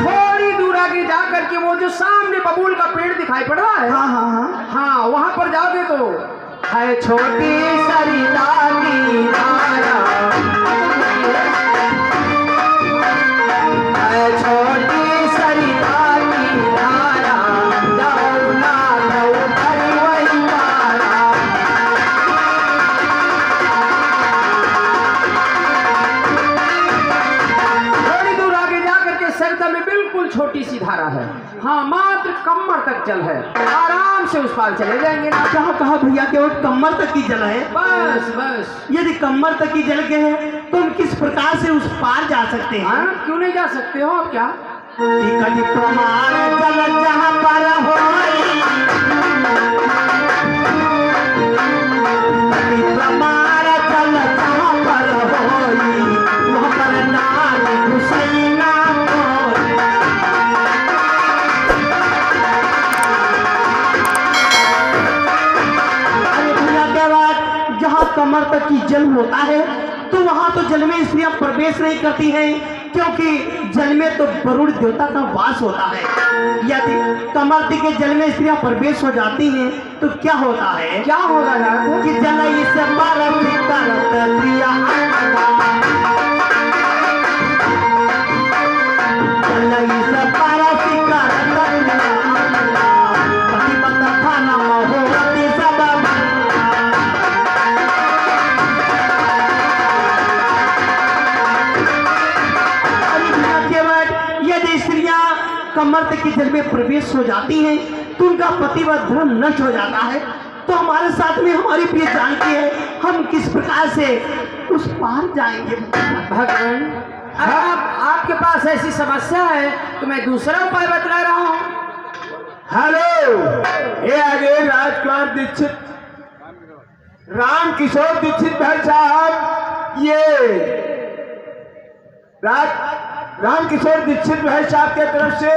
थोड़ी दूर आगे जाकर के वो जो सामने बबूल का पेड़ दिखाई पड़ रहा है, हाँ वहां पर जाओगे तो है छोटी सरिता की धारा, है छोटी सरिता की धारा, जाओ ना जाओ करी वही पारा। थोड़ी दूर आगे जाकर के सरिता में बिल्कुल छोटी सी धारा है, हाँ मात्र कमर तक जल है, आराम से उस पार चले जाएंगे ना। कहा भैया कि वो कमर तक की जल है? बस बस। यदि कमर तक की जल के है तो हम किस प्रकार से उस पार जा सकते हैं? हाँ क्यों नहीं जा सकते हो आप? क्या कभी प्रमाण जल जहाँ पर हो, कभी प्रमाण जल जहाँ पर हो, वहाँ पर नाल हुसैना होई। अरे भैया क्या बात, जहाँ कमर तक की जल होता है तो वहाँ तो जल में स्त्रियां प्रवेश नहीं करती हैं, क्योंकि जल में तो वरुण देवता का वास होता है। यदि कमर तक के जल में स्त्रियां प्रवेश हो जाती हैं तो क्या होता है? क्या होगा ना कि जल इस बर्फ करत प्रिया जल इस बर्फ करत पतिपत खाना महोरती सबब। यदि स्त्रियां कमर तक की जल में प्रवेश हो जाती हैं तो उनका पतिव्रत धर्म नष्ट हो जाता है। तो हमारे साथ में हमारी प्रिय जानकी है, हम किस प्रकार से उस पार जाएंगे? भगवान आपके पास ऐसी समस्या है तो मैं दूसरा उपाय बतला रहा हूँ। हेलो, ये आगे राजकुमार दीक्षित, राम किशोर दीक्षित भाई साहब, ये राम किशोर दीक्षित भाई साहब के तरफ से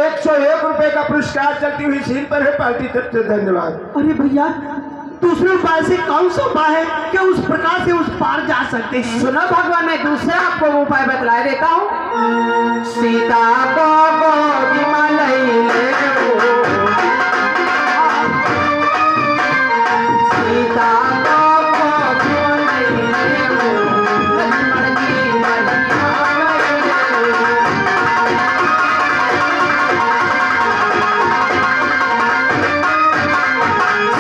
101 रुपए का पुरस्कार चलती हुई सील पर है, पार्टी तरफ से धन्यवाद। अरे भैया दूसरे उपाय से कौन सा उपाय है, क्या उस प्रकार से उस पार जा सकते हैं? सुनो भगवान, मैं दूसरा आपको उपाय बतला देता हूँ। सीता को गोदी में ले लो, सीता को गोदी में ले लो, लक्ष्मण की मैया ले लो।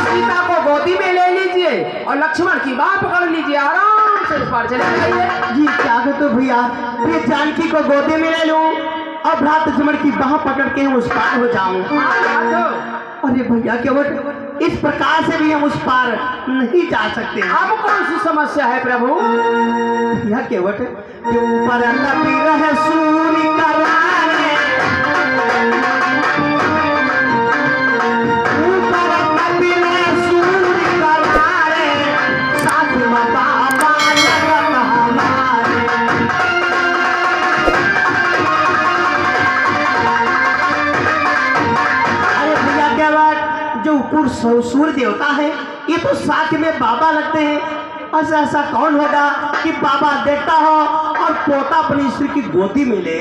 सीता को गोदी में ले लीजिए और लक्ष्मण की बाह पकड़ लीजिए, आराम से उस पार चले जाइए। जी क्या तो भैया, ये जानकी को गोदी में ले लूं और भ्रात लक्ष्मण की बाह पकड़ के उस पार हो जाऊं? अरे भैया केवट, इस प्रकार से भी हम उस पार नहीं जा सकते। अब कौन सी समस्या है प्रभु? भैया केवट, जो ऊपर लपी रहे सूर्य का राने, ऊपर लपी रहे सूर्य का राने, साथ में बाबा लगन हमारे। अरे भैया क्या बात, जो ऊपर सूर्य देवता है ये तो साथ में बाबा लगते हैं। ऐसा कौन होगा कि बाबा देखता हो और पोता अपनी स्त्री की गोदी में ले,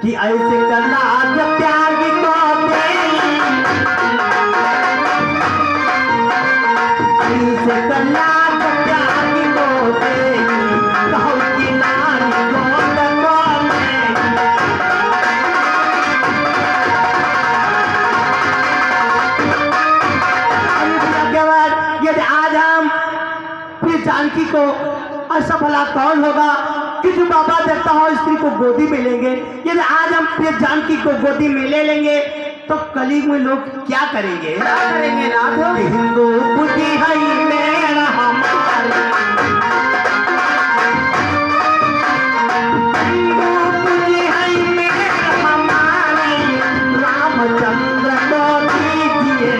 कि ऐसे करना जब त्यागी को ऐसे करना जब त्यागी को कहो कि नानी यदि आज हम जानकी को ऐसा भला कौन होगा कि जो बाबा देखता हो स्त्री को गोदी में लेंगे? यदि आज हम प्रिय जानकी को गोदी में ले लेंगे तो कलयुग में लोग क्या करेंगे? क्या करेंगे नाथ? हिंदू बुद्धि है मेरा हमारा, हिंदू बुद्धि है मेरा हमारी, रामचंद्र को दीजिए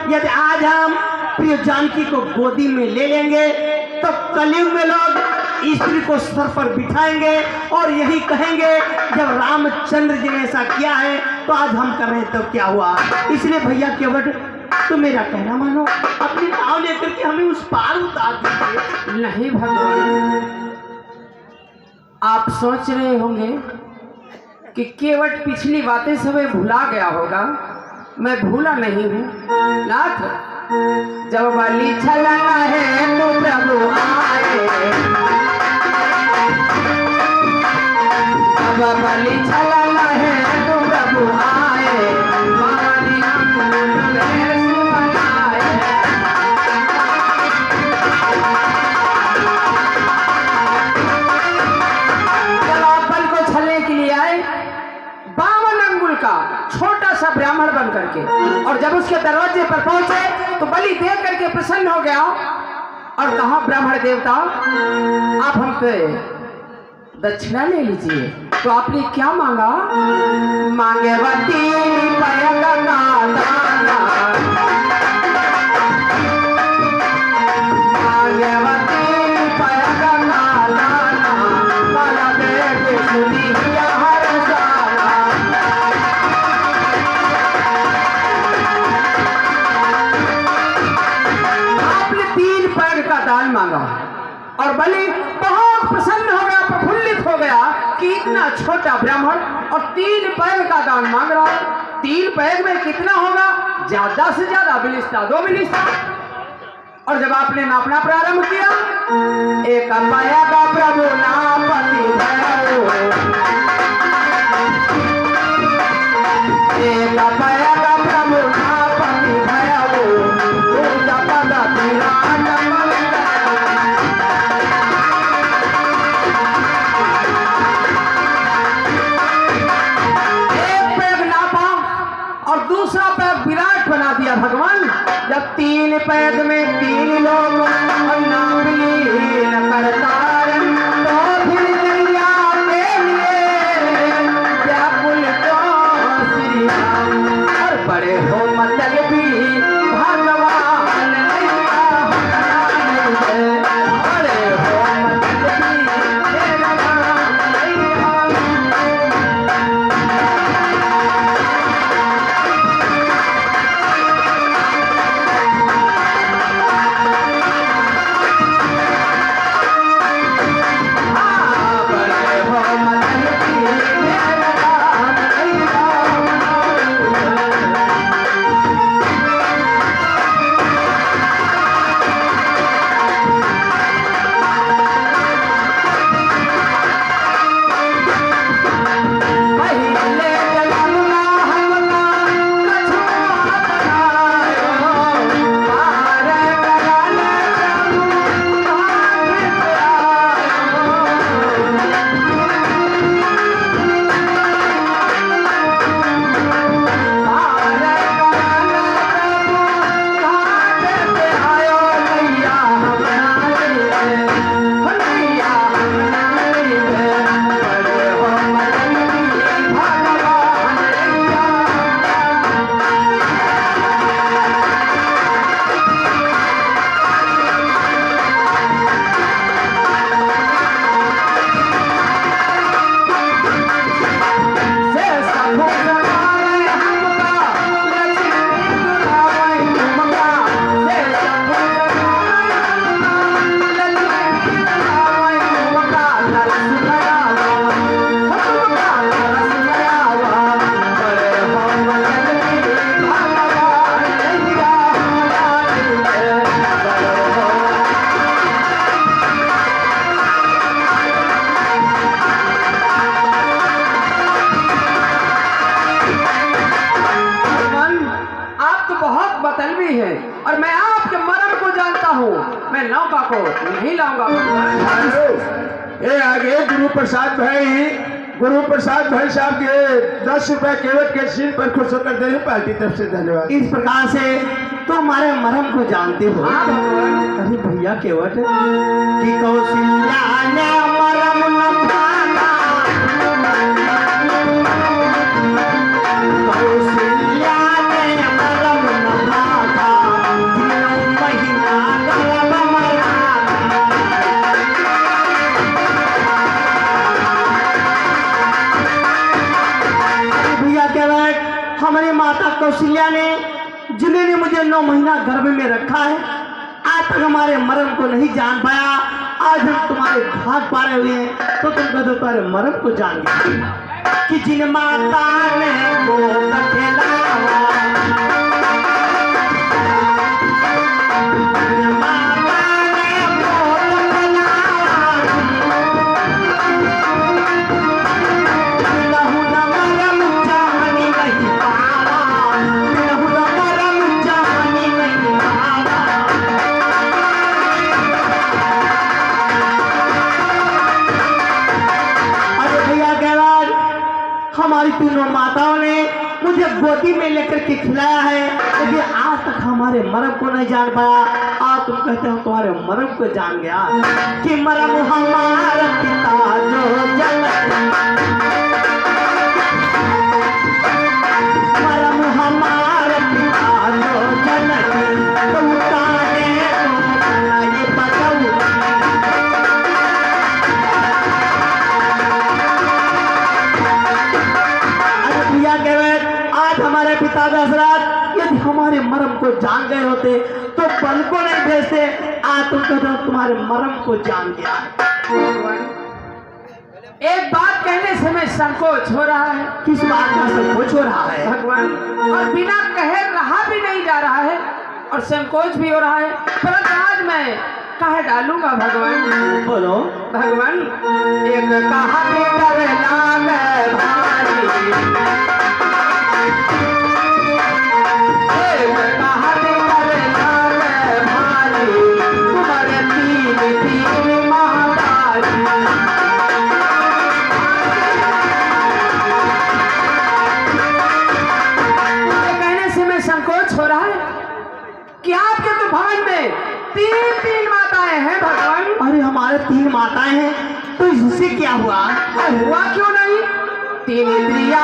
यदि आज हम प्रिय जानकी को गोदी में ले लेंगे तो कलयुग में लोग स्त्री को सर पर बिठाएंगे और यही कहेंगे जब रामचंद्र जी ने ऐसा किया है तो आज हम कर रहे हैं तो क्या हुआ। इसलिए भैया केवट तो मेरा कहना मानो, अपनी नाव लेकर के हमें उस पार उतार दीजिए। नहीं भगवान, आप सोच रहे होंगे कि केवट पिछली बातें सब भुला गया होगा। मैं भूला नहीं हूँ नाथ। जब बलि छलना है तो प्रभु आए, जब बलि छलना है तो प्रभु आए, मालिया फूल में सुमनाए। जब आप बलि को छलने के लिए आए 52 अंगुल का छोटा सा ब्राह्मण बन करके, और जब उसके दरवाजे पर पहुंचे तो बलि देख करके प्रसन्न हो गया और कहा ब्राह्मण देवता आप हम पे दक्षिणा ले लीजिए। तो आपने क्या मांगा? मांगे वती पयगा दाना, मांगे वती पयगा दाना, माला बेटे सुनी हर सारा। आपने 3 पैर का दान मांगा और बलि बहुत प्रसन्न हो गया, प्रफुल्लित हो गया कि इतना छोटा ब्राह्मण और 3 पैर का दान मांग रहा है। 3 पैर में कितना होगा? ज्यादा से ज्यादा बिलिस्ता 2 बिलिस्ता। और जब आपने नापना प्रारंभ किया, एक पाया का प्रभु नापति भयो, एक पाया का प्रभु नापति भयो, दूजा पद तिरान और दूसरा पैर विराट बना दिया भगवान। जब 3 पैर में 3 लोग नापलीन करतार, तो फिर दुनिया के लिए व्याकुल तो श्री राम। और बड़े हो मतलबी भगवान नैया नहीं है, बड़े हो मतलबी भगवान नैया। और मैं आपके मरण को जानता हूँ, मैं नौका को नहीं लाऊंगा। ये आगे गुरु प्रसाद भाई साहब के 10 रुपए केवट के सीन पर खुश होकर दे पार्टी तरफ से धन्यवाद। इस प्रकार से तो हमारे मरम को जानते हो। अरे भैया केवट कि कौशल्या ने मरम न पाना, कौशल्या ने मरम न पाना, 3 महीना गर्भ मरा। हमारी माता कौशल्या ने, जिन्होंने मुझे 9 महीना गर्भ में रखा है, आज तक हमारे मर्म को नहीं जान पाया। आज हम तुम्हारे घाट पारे हुए हैं तो तुम कदों तुम्हारे मर्म को जान गए कि जिन माता ने गोद खिलाया, जिन माता ने गोद खिलाया, लहू न मरम जानी नहीं पावा, लहू न मरम जानी नहीं पावा। हमारी तीनों माताओं ने मुझे गोदी में लेकर के खिलाया है, लेकिन आज तक हमारे मर्म को नहीं जान पाया। आज तुम कहते हो तुम्हारे मर्म को जान गया कि मर्म हमारा पिता जो मर्म हमारा पिता जो जनकी, तुम काहे तुम ये बताओ। आज हमारे पिता दशरथ यदि हमारे मर्म को जान गए होते तो बल को नहीं भेजते। आज तुम कहते हो तुम्हारे मर्म को जान गया। एक बात कहने से मैं संकोच हो रहा है। किस बात का संकोच हो रहा है भगवान? और बिना कहे रहा भी नहीं जा रहा है और संकोच भी हो रहा है, परंतु आज मैं कहे डालूंगा भगवान। बोलो भगवान। एक कहा कर लाग भारी, कि आपके तो भवन में 3 माताएं हैं भगवान। अरे हमारे 3 माताएं हैं तो इससे क्या हुआ? हुआ क्यों नहीं? 3 इंद्रिया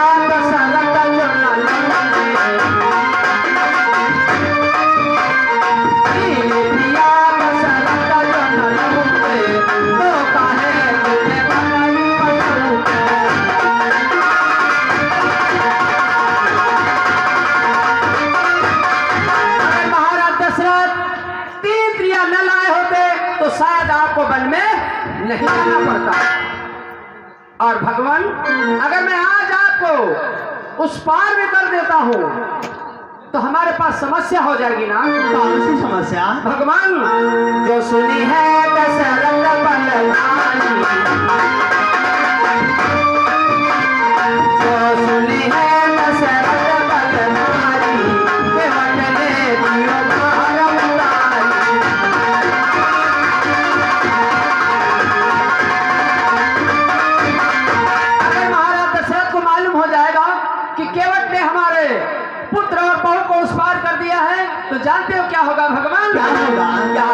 शायद आपको वन में नहीं जाना पड़ता। और भगवान, अगर मैं आज आपको उस पार में कर देता हूँ तो हमारे पास समस्या हो जाएगी ना। कौन सी समस्या? भगवान, जो सुनी है दशरथ बलवानी, जो सुनी है दशरथ बलवानी, के वचने दियो भारम तारी। अगर महाराज दशरथ को मालूम हो जाएगा कि केवट ने हमारे पुत्र और बहू को उस पार कर दिया है तो जानते हो क्या होगा भगवान? क्या होगा? क्या